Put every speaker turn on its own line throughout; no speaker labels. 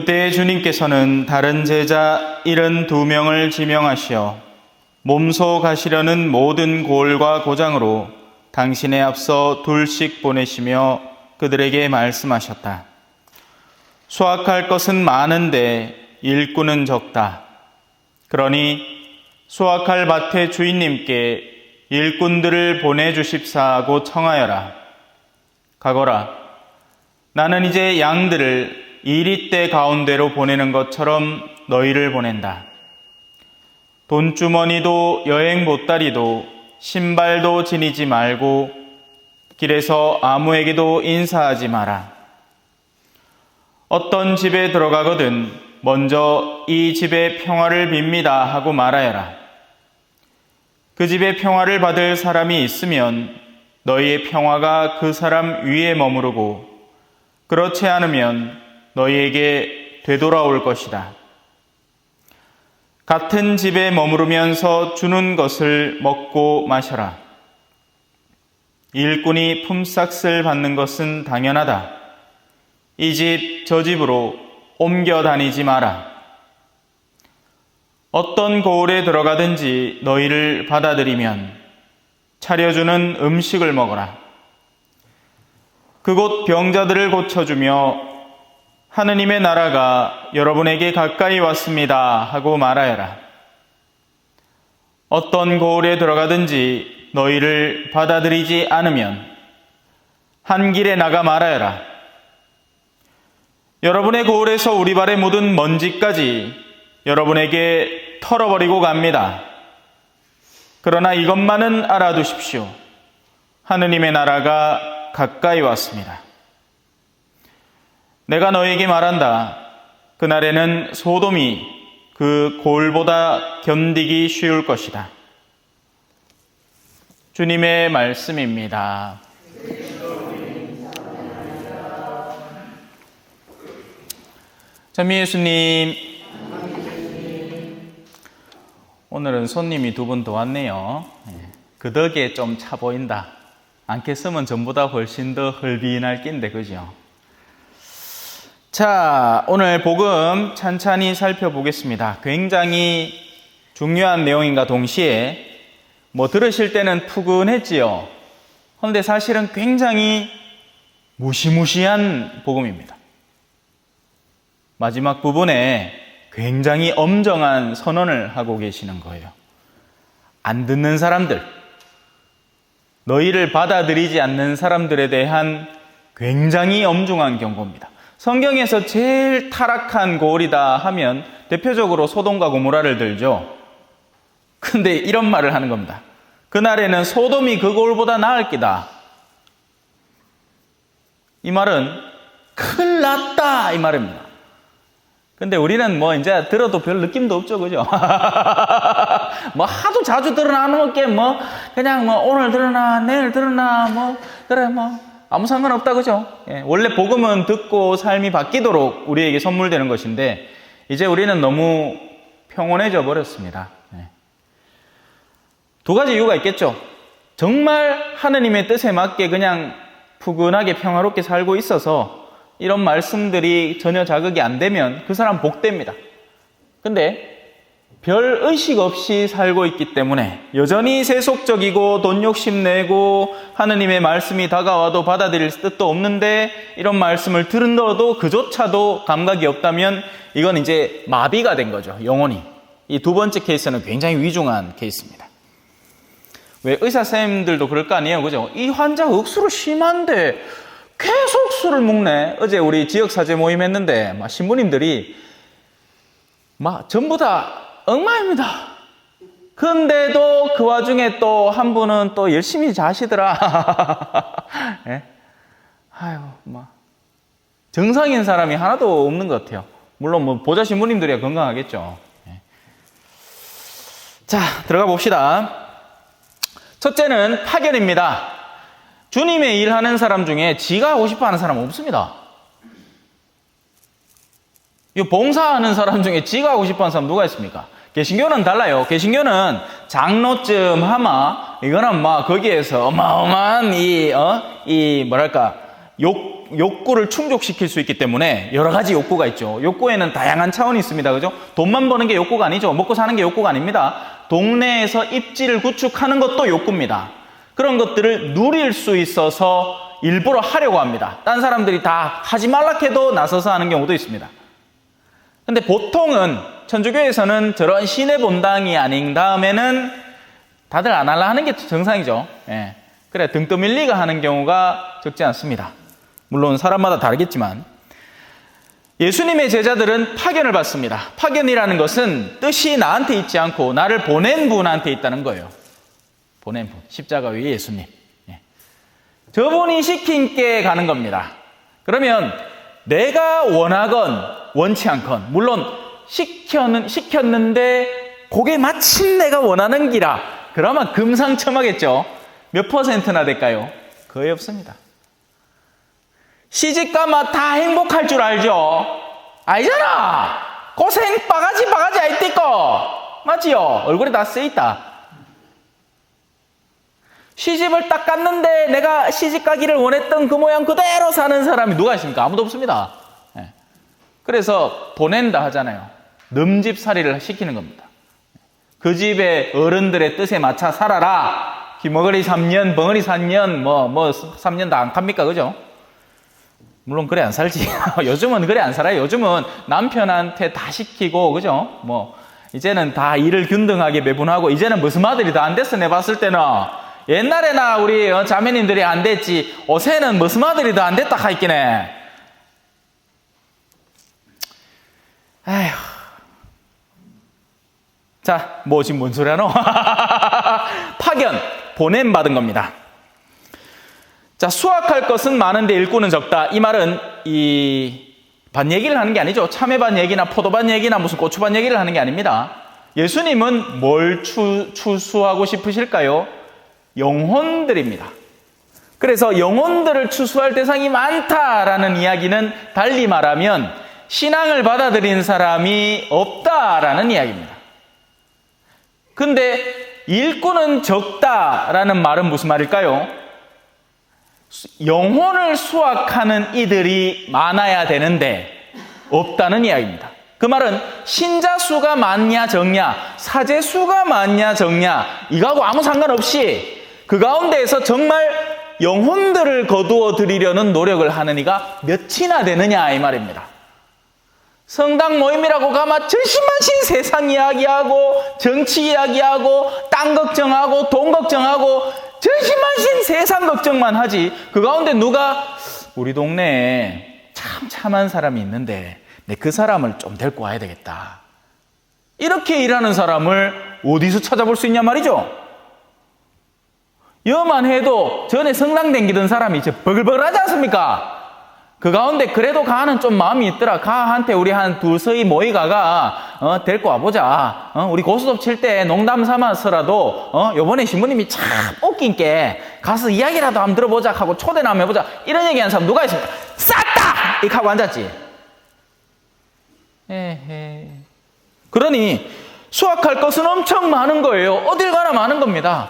그때 주님께서는 다른 제자 72명을 지명하시어 몸소 가시려는 모든 고을과 고장으로 당신에 앞서 둘씩 보내시며 그들에게 말씀하셨다. 수확할 것은 많은데 일꾼은 적다. 그러니 수확할 밭의 주인님께 일꾼들을 보내주십사 하고 청하여라. 가거라. 나는 이제 양들을 이리떼 가운데로 보내는 것처럼 너희를 보낸다. 돈주머니도 여행 보따리도 신발도 지니지 말고 길에서 아무에게도 인사하지 마라. 어떤 집에 들어가거든 먼저 이 집의 평화를 빕니다 하고 말하여라. 그 집의 평화를 받을 사람이 있으면 너희의 평화가 그 사람 위에 머무르고 그렇지 않으면 너희에게 되돌아올 것이다. 같은 집에 머무르면서 주는 것을 먹고 마셔라. 일꾼이 품삯을 받는 것은 당연하다. 이 집 저 집으로 옮겨 다니지 마라. 어떤 고을에 들어가든지 너희를 받아들이면 차려주는 음식을 먹어라. 그곳 병자들을 고쳐주며 하느님의 나라가 여러분에게 가까이 왔습니다 하고 말하여라. 어떤 고을에 들어가든지 너희를 받아들이지 않으면 한 길에 나가 말하여라. 여러분의 고을에서 우리 발에 묻은 먼지까지 여러분에게 털어버리고 갑니다. 그러나 이것만은 알아두십시오. 하느님의 나라가 가까이 왔습니다. 내가 너에게 말한다. 그날에는 소돔이 그 고을보다 견디기 쉬울 것이다. 주님의 말씀입니다. 참 예수님, 오늘은 손님이 두 분 더 왔네요. 그 덕에 좀 차 보인다. 안겠으면 전보다 훨씬 더 헐빈할 낀데, 그죠? 자, 오늘 복음 찬찬히 살펴보겠습니다. 굉장히 중요한 내용인가 동시에 들으실 때는 푸근했지요. 그런데 사실은 굉장히 무시무시한 복음입니다. 마지막 부분에 굉장히 엄정한 선언을 하고 계시는 거예요. 안 듣는 사람들, 너희를 받아들이지 않는 사람들에 대한 굉장히 엄중한 경고입니다. 성경에서 제일 타락한 고을이다 하면 대표적으로 소돔과 고모라를 들죠. 근데 이런 말을 하는 겁니다. 그날에는 소돔이 그 고을보다 나을 기다. 이 말은 큰일 났다 이 말입니다. 근데 우리는 이제 들어도 별 느낌도 없죠, 그죠? 하도 자주 드러나는 게 그냥 오늘 드러나 내일 드러나 그래 아무 상관없다, 그죠? 예, 원래 복음은 듣고 삶이 바뀌도록 우리에게 선물되는 것인데 이제 우리는 너무 평온해져 버렸습니다. 예. 두 가지 이유가 있겠죠. 정말 하느님의 뜻에 맞게 그냥 푸근하게 평화롭게 살고 있어서 이런 말씀들이 전혀 자극이 안 되면 그 사람 복됩니다. 근데 별 의식 없이 살고 있기 때문에 여전히 세속적이고 돈 욕심내고 하느님의 말씀이 다가와도 받아들일 뜻도 없는데 이런 말씀을 들은데도 그조차도 감각이 없다면 이건 이제 마비가 된 거죠, 영혼이. 이 두 번째 케이스는 굉장히 위중한 케이스입니다. 왜 의사 선생님들도 그럴 거 아니에요, 그죠? 이 환자 억수로 심한데 계속 술을 먹네. 어제 우리 지역사제 모임 했는데 신부님들이 전부 다 엉망입니다. 근데도 그 와중에 또 한 분은 또 열심히 자시더라. 예? 아유, 정상인 사람이 하나도 없는 것 같아요. 물론 보좌 신부님들이야 건강하겠죠. 예. 자, 들어가 봅시다. 첫째는 파견입니다. 주님의 일하는 사람 중에 지가 하고 싶어 하는 사람은 없습니다. 이 봉사하는 사람 중에 지가 하고 싶어 하는 사람 누가 있습니까? 개신교는 달라요. 개신교는 장로쯤 하마, 이거는 거기에서 어마어마한 욕구를 충족시킬 수 있기 때문에 여러 가지 욕구가 있죠. 욕구에는 다양한 차원이 있습니다. 그죠? 돈만 버는 게 욕구가 아니죠. 먹고 사는 게 욕구가 아닙니다. 동네에서 입지를 구축하는 것도 욕구입니다. 그런 것들을 누릴 수 있어서 일부러 하려고 합니다. 딴 사람들이 다 하지 말라 해도 나서서 하는 경우도 있습니다. 근데 보통은 천주교에서는 저런 신의 본당이 아닌 다음에는 다들 안 하려 하는 게 정상이죠. 예. 그래 등 떠밀리가 하는 경우가 적지 않습니다. 물론 사람마다 다르겠지만 예수님의 제자들은 파견을 받습니다. 파견이라는 것은 뜻이 나한테 있지 않고 나를 보낸 분한테 있다는 거예요. 보낸 분, 십자가 위에 예수님. 예. 저분이 시킨 게 가는 겁니다. 그러면 내가 원하건 원치 않건 물론 시켰는데 그게 마침 내가 원하는 기라 그러면 금상첨화겠죠. 몇 %나 될까요? 거의 없습니다. 시집가면 다 행복할 줄 알죠? 아니잖아. 고생 바가지 아이띠꺼 맞지요? 얼굴에 다 쓰여있다. 시집을 딱 갔는데 내가 시집 가기를 원했던 그 모양 그대로 사는 사람이 누가 있습니까? 아무도 없습니다. 네. 그래서 보낸다 하잖아요. 넘집살이를 시키는 겁니다. 그 집의 어른들의 뜻에 맞춰 살아라. 귀머거리 3년, 벙어리 3년, 3년 다 안 갑니까? 그죠? 물론 그래 안 살지. 요즘은 그래 안 살아요. 요즘은 남편한테 다 시키고, 그죠? 이제는 다 일을 균등하게 배분하고, 이제는 무슨 아들이 다 안 됐어, 내 봤을 때는. 옛날에나 우리 자매님들이 안 됐지, 요새는 무슨 아들이 다 안 됐다 하있긴 해. 아휴. 자, 지금 뭔 소리 하노? 파견, 보냄받은 겁니다. 자, 수확할 것은 많은데 일꾼은 적다. 이 말은 밭 얘기를 하는 게 아니죠. 참외밭 얘기나 포도밭 얘기나 무슨 고추밭 얘기를 하는 게 아닙니다. 예수님은 뭘 추수하고 싶으실까요? 영혼들입니다. 그래서 영혼들을 추수할 대상이 많다라는 이야기는 달리 말하면 신앙을 받아들인 사람이 없다라는 이야기입니다. 근데 일꾼은 적다라는 말은 무슨 말일까요? 영혼을 수확하는 이들이 많아야 되는데 없다는 이야기입니다. 그 말은 신자 수가 많냐 적냐, 사제 수가 많냐 적냐 이거하고 아무 상관없이 그 가운데에서 정말 영혼들을 거두어 드리려는 노력을 하는 이가 몇이나 되느냐 이 말입니다. 성당 모임이라고 가면 전신만신 세상 이야기하고 정치 이야기하고 땅 걱정하고 돈 걱정하고 전신만신 세상 걱정만 하지 그 가운데 누가 우리 동네에 참 참한 사람이 있는데 내 그 사람을 좀 데리고 와야 되겠다 이렇게 일하는 사람을 어디서 찾아볼 수 있냐 말이죠. 여만 해도 전에 성당 댕기던 사람이 이제 버글버글하지 않습니까? 그 가운데 그래도 가는 좀 마음이 있더라. 가한테 우리 한 둘서이 모이가가 데리고 와보자. 우리 고스톱 칠 때 농담 삼아서라도 요번에 신부님이 참 웃긴 게 가서 이야기라도 한번 들어보자 하고 초대나 한번 해보자. 이런 얘기하는 사람 누가 있습니까? 쌌다! 이렇게 하고 앉았지. 에헤. 그러니 수확할 것은 엄청 많은 거예요. 어딜 가나 많은 겁니다.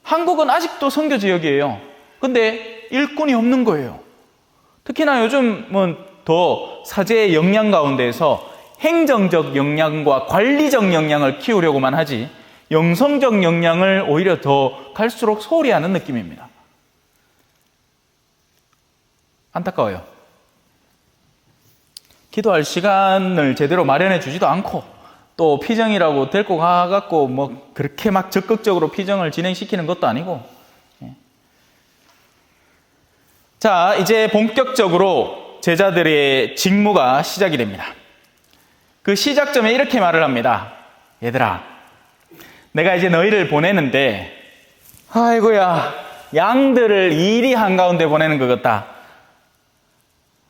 한국은 아직도 선교 지역이에요. 근데 일꾼이 없는 거예요. 특히나 요즘은 더 사제의 역량 가운데에서 행정적 역량과 관리적 역량을 키우려고만 하지 영성적 역량을 오히려 더 갈수록 소홀히 하는 느낌입니다. 안타까워요. 기도할 시간을 제대로 마련해 주지도 않고 또 피정이라고 데리고 가갖고 그렇게 막 적극적으로 피정을 진행시키는 것도 아니고 자, 이제 본격적으로 제자들의 직무가 시작이 됩니다. 그 시작점에 이렇게 말을 합니다. 얘들아, 내가 이제 너희를 보내는데 아이고야, 양들을 일이 한가운데 보내는 것 같다.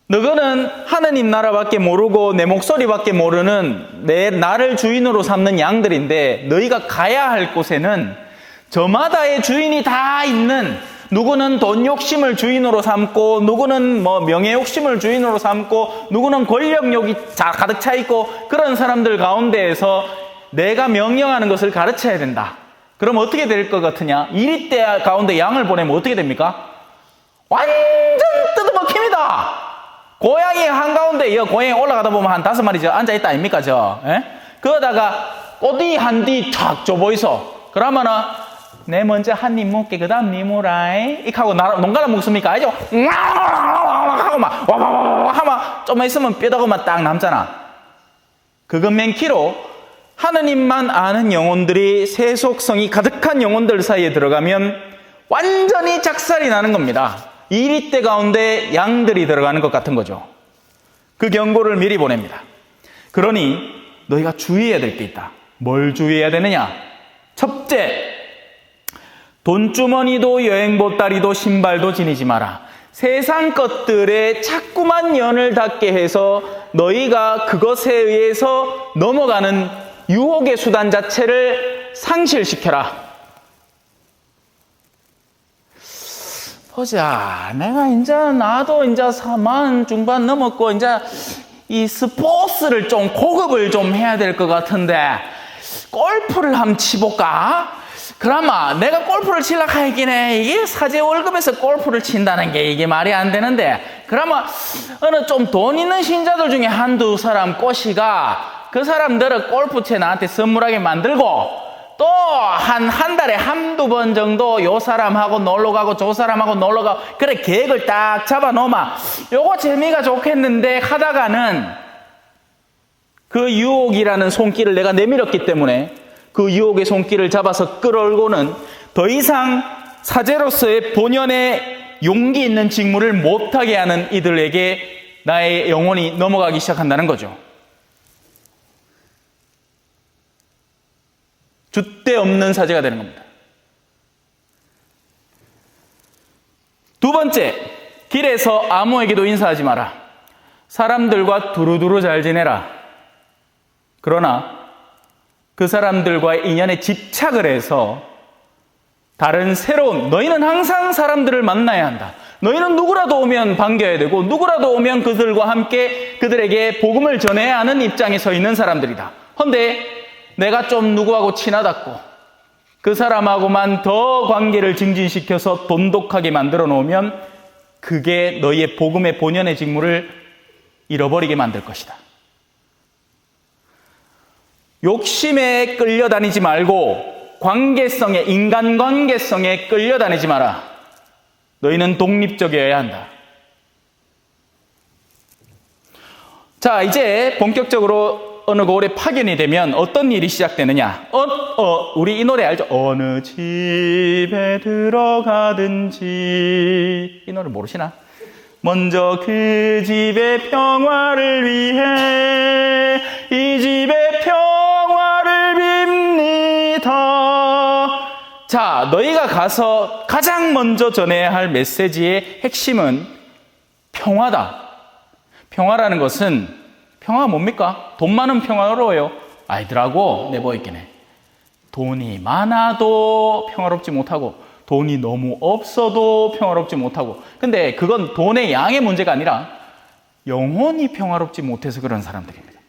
너희는 하느님 나라밖에 모르고 내 목소리밖에 모르는 나를 주인으로 삼는 양들인데 너희가 가야 할 곳에는 저마다의 주인이 다 있는 누구는 돈 욕심을 주인으로 삼고 누구는 명예 욕심을 주인으로 삼고 누구는 권력욕이 가득 차 있고 그런 사람들 가운데에서 내가 명령하는 것을 가르쳐야 된다. 그럼 어떻게 될 것 같으냐? 이리 때 가운데 양을 보내면 어떻게 됩니까? 완전 뜯어먹힙니다. 한다. 고양이 한가운데 고양이 올라가다 보면 한 5마리 앉아있다 아닙니까 그러다가 꼬디 한 뒤 탁 줘보이소. 그러면은 내 먼저 한 입 먹게 그 다음 니 모라이 이렇게 하고 농가를 먹습니까? 알죠? 하고 막 와와와와 하면 좀만 있으면 뼈다구만 딱 남잖아. 그것 맨키로 하느님만 아는 영혼들이 세속성이 가득한 영혼들 사이에 들어가면 완전히 작살이 나는 겁니다. 이리떼 가운데 양들이 들어가는 것 같은 거죠. 그 경고를 미리 보냅니다. 그러니 너희가 주의해야 될 게 있다. 뭘 주의해야 되느냐? 첫째, 돈주머니도 여행보따리도 신발도 지니지 마라. 세상 것들에 자꾸만 연을 닿게 해서 너희가 그것에 의해서 넘어가는 유혹의 수단 자체를 상실시켜라. 보자. 내가 나도 40 중반 넘었고, 이 스포츠를 좀 고급을 좀 해야 될 것 같은데, 골프를 한번 치볼까? 그나마 내가 골프를 치려고 하긴 해. 이게 사제 월급에서 골프를 친다는 게 이게 말이 안 되는데, 그나마 어느 좀 돈 있는 신자들 중에 한두 사람 꼬시가 그 사람들은 골프채 나한테 선물하게 만들고, 또 한 달에 한두 번 정도 요 사람하고 놀러 가고 저 사람하고 놀러 가고, 그래 계획을 딱 잡아 놓으면 요거 재미가 좋겠는데 하다가는 그 유혹이라는 손길을 내가 내밀었기 때문에 그 유혹의 손길을 잡아서 끌어올고는 더 이상 사제로서의 본연의 용기 있는 직무를 못하게 하는 이들에게 나의 영혼이 넘어가기 시작한다는 거죠. 줏대 없는 사제가 되는 겁니다. 두 번째, 길에서 아무에게도 인사하지 마라. 사람들과 두루두루 잘 지내라. 그러나 그 사람들과의 인연에 집착을 해서 다른 새로운, 너희는 항상 사람들을 만나야 한다. 너희는 누구라도 오면 반겨야 되고 누구라도 오면 그들과 함께 그들에게 복음을 전해야 하는 입장에 서 있는 사람들이다. 헌데 내가 좀 누구하고 친하다고 그 사람하고만 더 관계를 증진시켜서 돈독하게 만들어 놓으면 그게 너희의 복음의 본연의 직무를 잃어버리게 만들 것이다. 욕심에 끌려다니지 말고 관계성에, 인간관계성에 끌려다니지 마라. 너희는 독립적이어야 한다. 자, 이제 본격적으로 어느 고을에 파견이 되면 어떤 일이 시작되느냐? 우리 이 노래 알죠? 어느 집에 들어가든지. 이 노래 모르시나? 먼저 그 집의 평화를 위해 이 집의 평화를 빕니다. 자, 너희가 가서 가장 먼저 전해야 할 메시지의 핵심은 평화다. 평화라는 것은, 평화가 뭡니까? 돈 많은 평화로워요. 아이들하고 내버 있긴 해. 돈이 많아도 평화롭지 못하고 돈이 너무 없어도 평화롭지 못하고, 근데 그건 돈의 양의 문제가 아니라 영혼이 평화롭지 못해서 그런 사람들입니다.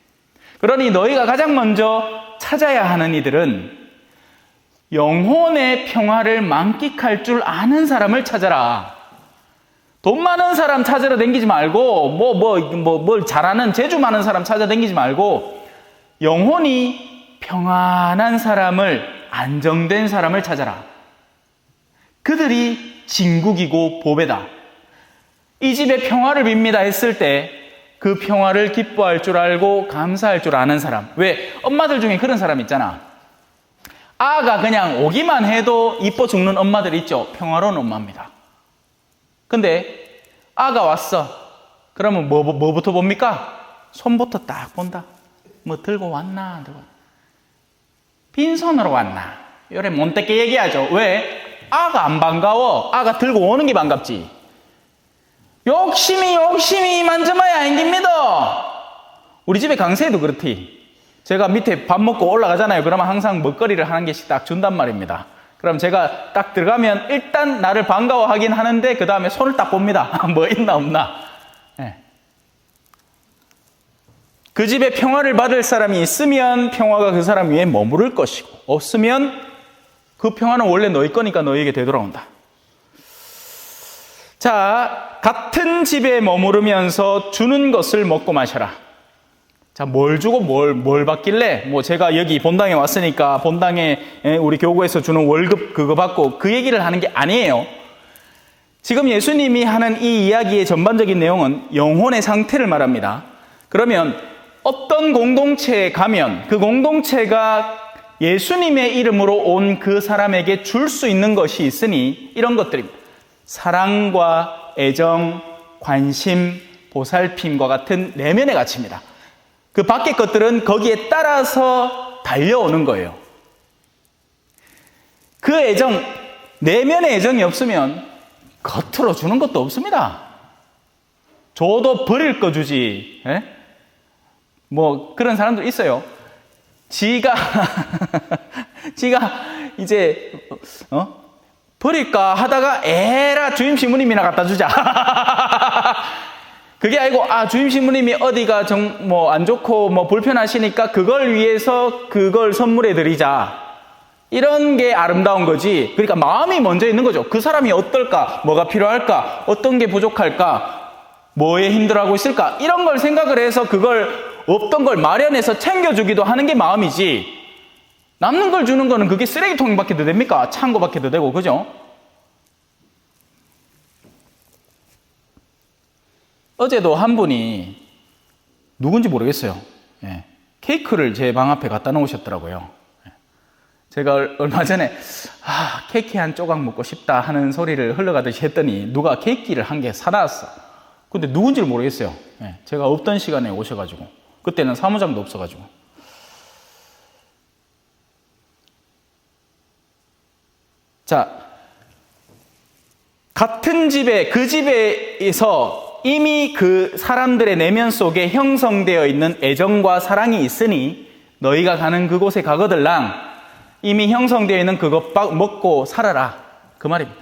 그러니 너희가 가장 먼저 찾아야 하는 이들은 영혼의 평화를 만끽할 줄 아는 사람을 찾아라. 돈 많은 사람 찾으러 다니지 말고 뭘 잘하는 재주 많은 사람 찾아 다니지 말고 영혼이 평안한 사람을, 안정된 사람을 찾아라. 그들이 진국이고 보배다. 이 집에 평화를 빕니다 했을 때 그 평화를 기뻐할 줄 알고 감사할 줄 아는 사람. 왜? 엄마들 중에 그런 사람 있잖아. 아가 그냥 오기만 해도 이뻐 죽는 엄마들 있죠. 평화로운 엄마입니다. 근데 아가 왔어. 그러면 뭐부터 봅니까? 손부터 딱 본다. 뭐 들고 왔나? 안 들고 왔나? 빈손으로 왔나? 요래 못되게 얘기하죠. 왜? 아가 안 반가워. 아가 들고 오는 게 반갑지. 욕심이 만져봐야 아닙니다. 우리 집에 강세도 그렇지. 제가 밑에 밥 먹고 올라가잖아요. 그러면 항상 먹거리를 한 개씩 딱 준단 말입니다. 그럼 제가 딱 들어가면 일단 나를 반가워하긴 하는데 그 다음에 손을 딱 봅니다. 뭐 있나 없나. 네. 그 집에 평화를 받을 사람이 있으면 평화가 그 사람 위에 머무를 것이고, 없으면 그 평화는 원래 너희 거니까 너희에게 되돌아온다. 자, 같은 집에 머무르면서 주는 것을 먹고 마셔라. 자, 뭘 주고 뭘 받길래? 뭐 제가 여기 본당에 왔으니까 본당에 우리 교구에서 주는 월급 그거 받고 그 얘기를 하는 게 아니에요. 지금 예수님이 하는 이 이야기의 전반적인 내용은 영혼의 상태를 말합니다. 그러면 어떤 공동체에 가면 그 공동체가 예수님의 이름으로 온 그 사람에게 줄 수 있는 것이 있으니 이런 것들입니다. 사랑과 애정, 관심, 보살핌과 같은 내면의 가치입니다. 그 밖의 것들은 거기에 따라서 달려오는 거예요. 그 애정, 내면의 애정이 없으면 겉으로 주는 것도 없습니다. 줘도 버릴 거 주지. 에? 뭐 그런 사람들 있어요. 지가 이제 버릴까 하다가 에라 주임 신부님이나 갖다 주자. 그게 아니고 주임 신부님이 어디가 뭐 안 좋고 뭐 불편하시니까 그걸 위해서 그걸 선물해 드리자. 이런 게 아름다운 거지. 그러니까 마음이 먼저 있는 거죠. 그 사람이 어떨까? 뭐가 필요할까? 어떤 게 부족할까? 뭐에 힘들어하고 있을까? 이런 걸 생각을 해서 그걸 없던 걸 마련해서 챙겨주기도 하는 게 마음이지. 남는 걸 주는 거는 그게 쓰레기통밖에 더 됩니까? 창고밖에 더 되고, 그죠? 어제도 한 분이 누군지 모르겠어요. 예. 케이크를 제 방 앞에 갖다 놓으셨더라고요. 제가 얼마 전에 케이크 한 조각 먹고 싶다 하는 소리를 흘러가듯이 했더니 누가 케이크를 한 개 사놨어. 근데 누군지를 모르겠어요. 제가 없던 시간에 오셔가지고 그때는 사무장도 없어가지고. 자, 같은 집에 그 집에서 이미 그 사람들의 내면 속에 형성되어 있는 애정과 사랑이 있으니 너희가 가는 그곳에 가거들랑 이미 형성되어 있는 그것 먹고 살아라. 그 말입니다.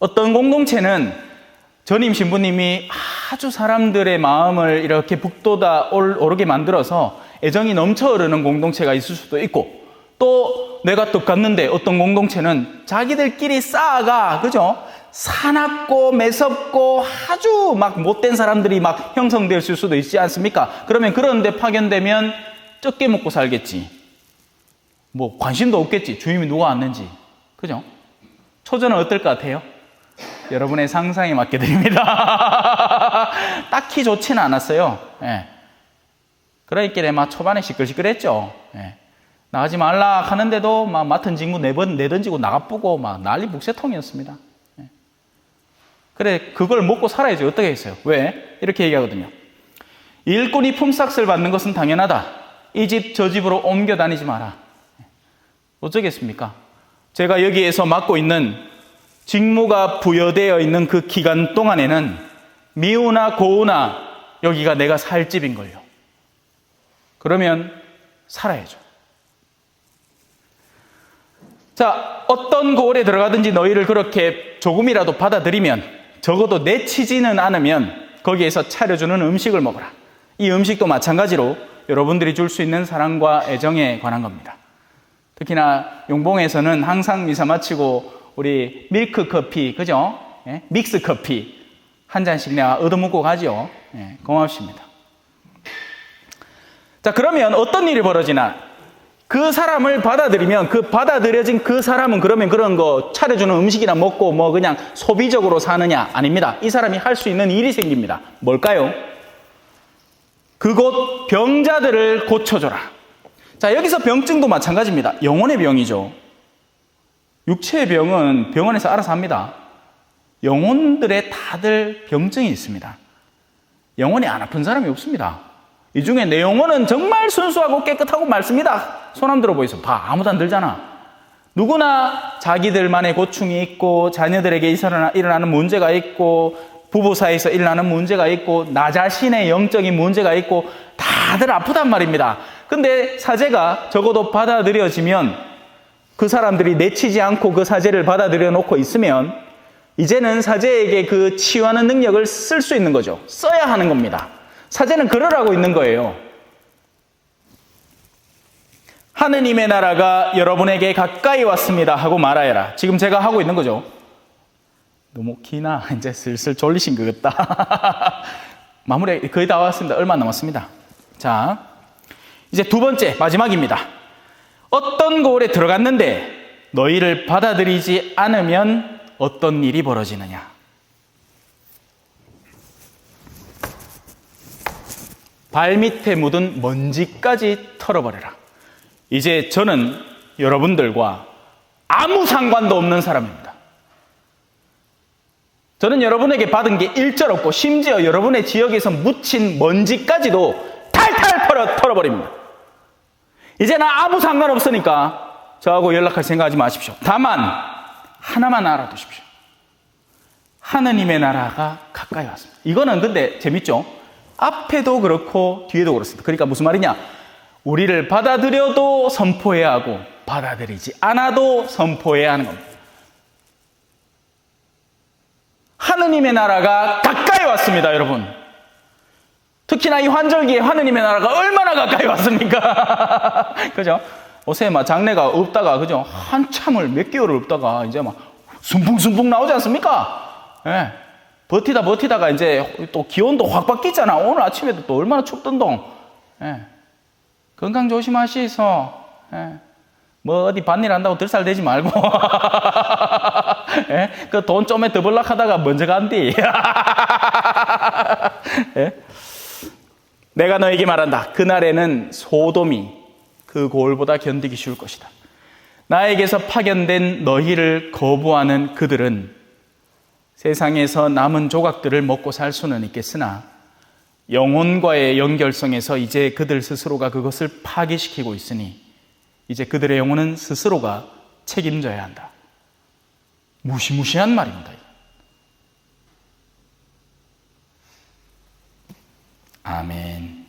어떤 공동체는 전임 신부님이 아주 사람들의 마음을 이렇게 북돋아 오르게 만들어서 애정이 넘쳐 흐르는 공동체가 있을 수도 있고, 또 내가 또 갔는데 어떤 공동체는 자기들끼리 쌓아가, 그죠? 사납고 매섭고 아주 막 못된 사람들이 막 형성될 수도 있지 않습니까? 그러면 그런 데 파견되면 적게 먹고 살겠지. 뭐 관심도 없겠지. 주임이 누가 왔는지. 그죠? 초전은 어떨 것 같아요? 여러분의 상상에 맡겨 드립니다. 딱히 좋지는 않았어요. 예. 그러니까 막 초반에 시끌시끌했죠. 예. 나가지 말라 하는데도 막 맡은 직무 내던지고 나가쁘고 막 난리 북새통이었습니다. 예. 그래, 그걸 먹고 살아야지. 어떻게 했어요? 왜? 이렇게 얘기하거든요. 일꾼이 품삯을 받는 것은 당연하다. 이 집 저 집으로 옮겨 다니지 마라. 어쩌겠습니까? 제가 여기에서 맡고 있는 직무가 부여되어 있는 그 기간 동안에는 미우나 고우나 여기가 내가 살 집인걸요. 그러면 살아야죠. 자, 어떤 고을에 들어가든지 너희를 그렇게 조금이라도 받아들이면, 적어도 내치지는 않으면 거기에서 차려주는 음식을 먹어라. 이 음식도 마찬가지로 여러분들이 줄 수 있는 사랑과 애정에 관한 겁니다. 특히나 용봉에서는 항상 미사 마치고 우리 밀크 커피, 그죠? 예? 믹스 커피 한 잔씩 내가 얻어먹고 가죠. 예, 고맙습니다. 자, 그러면 어떤 일이 벌어지나? 그 사람을 받아들이면 그 받아들여진 그 사람은 그러면 그런 거 차려주는 음식이나 먹고 뭐 그냥 소비적으로 사느냐? 아닙니다. 이 사람이 할 수 있는 일이 생깁니다. 뭘까요? 그곳 병자들을 고쳐줘라. 자, 여기서 병증도 마찬가지입니다. 영혼의 병이죠. 육체의 병은 병원에서 알아서 합니다. 영혼들의 다들 병증이 있습니다. 영혼이 안 아픈 사람이 없습니다. 이 중에 내 영혼은 정말 순수하고 깨끗하고 맑습니다. 손 한번 들어보이소. 봐, 아무도 안 들잖아. 누구나 자기들만의 고충이 있고 자녀들에게 일어나는 문제가 있고 부부 사이에서 일어나는 문제가 있고 나 자신의 영적인 문제가 있고 다들 아프단 말입니다. 근데 사제가 적어도 받아들여지면, 그 사람들이 내치지 않고 그 사제를 받아들여 놓고 있으면 이제는 사제에게 그 치유하는 능력을 쓸 수 있는 거죠. 써야 하는 겁니다. 사제는 그러라고 있는 거예요. 하느님의 나라가 여러분에게 가까이 왔습니다 하고 말하여라. 지금 제가 하고 있는 거죠. 너무 기나 이제 슬슬 졸리신 것 같다. 마무리 거의 다 왔습니다. 얼마 남았습니다. 자, 이제 두 번째 마지막입니다. 어떤 고을에 들어갔는데 너희를 받아들이지 않으면 어떤 일이 벌어지느냐. 발밑에 묻은 먼지까지 털어버려라. 이제 저는 여러분들과 아무 상관도 없는 사람입니다. 저는 여러분에게 받은 게 일절 없고 심지어 여러분의 지역에서 묻힌 먼지까지도 탈탈 털어버립니다. 이제 나 아무 상관없으니까 저하고 연락할 생각하지 마십시오. 다만 하나만 알아두십시오. 하느님의 나라가 가까이 왔습니다. 이거는 근데 재밌죠? 앞에도 그렇고 뒤에도 그렇습니다. 그러니까 무슨 말이냐? 우리를 받아들여도 선포해야 하고 받아들이지 않아도 선포해야 하는 겁니다. 하느님의 나라가 가까이 왔습니다, 여러분. 특히나 이 환절기에 하느님의 나라가 얼마나 가까이 왔습니까? 그죠? 요새 막 장례가 없다가, 그죠? 한참을 몇 개월을 없다가 이제 막 순풍순풍 나오지 않습니까? 예. 버티다가 이제 또 기온도 확 바뀌잖아. 오늘 아침에도 또 얼마나 춥던동. 예. 건강 조심하시소. 예. 뭐 어디 밭일 한다고 들살대지 말고. 예? 그 돈 좀에 더 벌락 하다가 먼저 간디. 예? 내가 너에게 말한다. 그날에는 소돔이 그 고을보다 견디기 쉬울 것이다. 나에게서 파견된 너희를 거부하는 그들은 세상에서 남은 조각들을 먹고 살 수는 있겠으나 영혼과의 연결성에서 이제 그들 스스로가 그것을 파괴시키고 있으니 이제 그들의 영혼은 스스로가 책임져야 한다. 무시무시한 말입니다. 아멘.